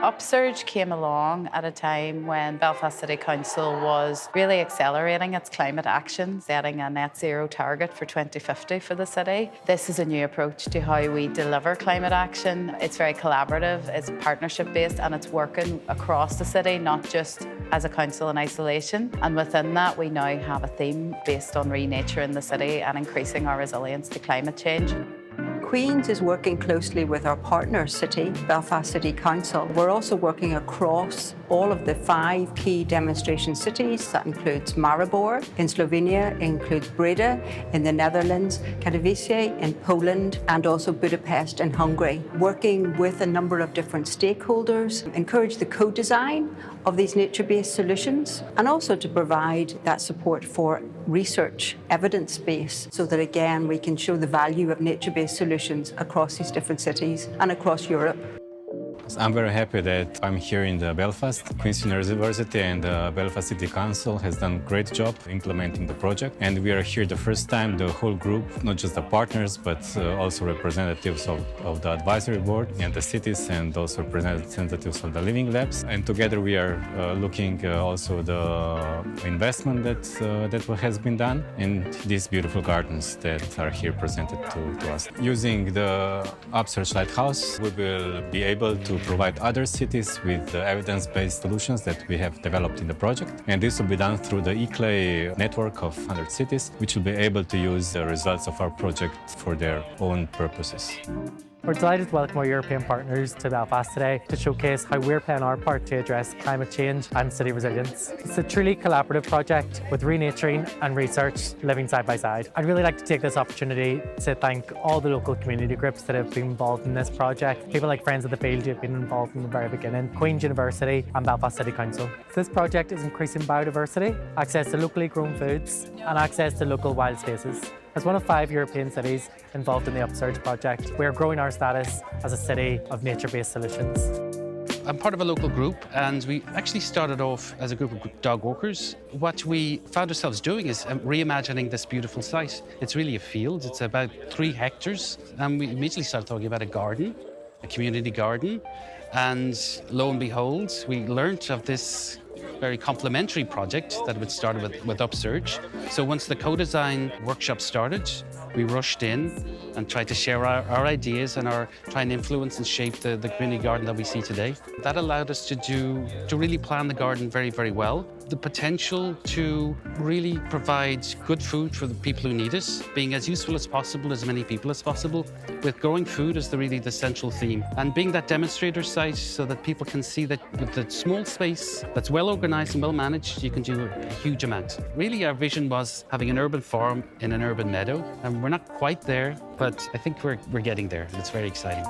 UPSURGE came along at a time when Belfast City Council was really accelerating its climate action, setting a net zero target for 2050 for the city. This is a new approach to how we deliver climate action. It's very collaborative, it's partnership based, and it's working across the city, not just as a council in isolation. And within that, we now have a theme based on renaturing the city and increasing our resilience to climate change. Queen's is working closely with our partner city, Belfast City Council. We're also working across all of the 5 key demonstration cities. That includes Maribor in Slovenia, includes Breda in the Netherlands, Katowice in Poland, and also Budapest in Hungary. Working with a number of different stakeholders, encourage the co-design of these nature-based solutions, and also to provide that support for research, evidence base, so that again we can show the value of nature-based solutions across these different cities and across Europe. I'm very happy that I'm here in Belfast. Queen's University and the Belfast City Council has done a great job implementing the project. And we are here the first time, the whole group, not just the partners, but also representatives of the advisory board and the cities, and also representatives of the living labs. And together we are looking also the investment that has been done in these beautiful gardens that are here presented to us. Using the UPSURGE Lighthouse, we will be able to provide other cities with the evidence-based solutions that we have developed in the project. And this will be done through the eClay network of 100 cities, which will be able to use the results of our project for their own purposes. We're delighted to welcome our European partners to Belfast today to showcase how we're playing our part to address climate change and city resilience. It's a truly collaborative project with renaturing and research living side by side. I'd really like to take this opportunity to thank all the local community groups that have been involved in this project. People like Friends of the Field who have been involved from the very beginning, Queen's University and Belfast City Council. This project is increasing biodiversity, access to locally grown foods and access to local wild spaces. As one of 5 European cities involved in the UPSURGE project, we are growing our status as a city of nature-based solutions. I'm part of a local group, and we actually started off as a group of dog walkers. What we found ourselves doing is reimagining this beautiful site. It's really a field. It's about 3 hectares, and we immediately started talking about a garden, a community garden, and lo and behold, we learnt of this very complementary project that had started with UPSURGE. So once the co-design workshop started, we rushed in and tried to share our ideas and try and influence and shape the community garden that we see today. That allowed us to really plan the garden very, very well. The potential to really provide good food for the people who need it, being as useful as possible, as many people as possible, with growing food as really the central theme. And being that demonstrator site so that people can see that with the small space that's well organized and well managed, you can do a huge amount. Really, our vision was having an urban farm in an urban meadow, and we're not quite there, but I think we're getting there, and it's very exciting.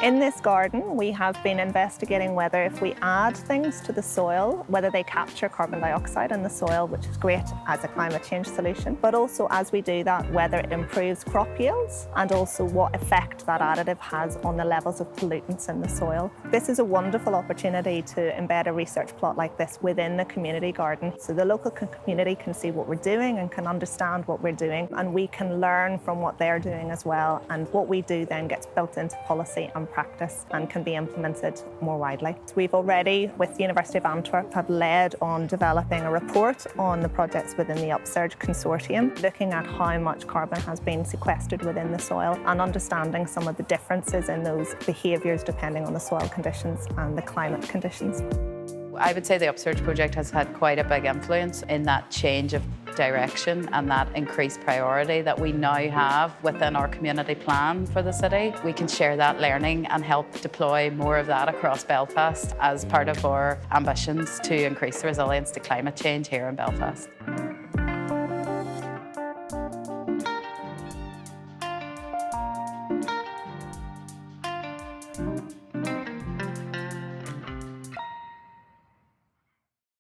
In this garden, we have been investigating whether if we add things to the soil, whether they capture carbon dioxide in the soil, which is great as a climate change solution, but also as we do that, whether it improves crop yields and also what effect that additive has on the levels of pollutants in the soil. This is a wonderful opportunity to embed a research plot like this within the community garden, so the local community can see what we're doing and can understand what we're doing, and we can learn from what they're doing as well, and what we do then gets built into policy and practice and can be implemented more widely. We've already, with the University of Antwerp, have led on developing a report on the projects within the UPSURGE consortium, looking at how much carbon has been sequestered within the soil and understanding some of the differences in those behaviours depending on the soil conditions and the climate conditions. I would say the UPSURGE project has had quite a big influence in that change of direction and that increased priority that we now have within our community plan for the city. We can share that learning and help deploy more of that across Belfast as part of our ambitions to increase the resilience to climate change here in Belfast.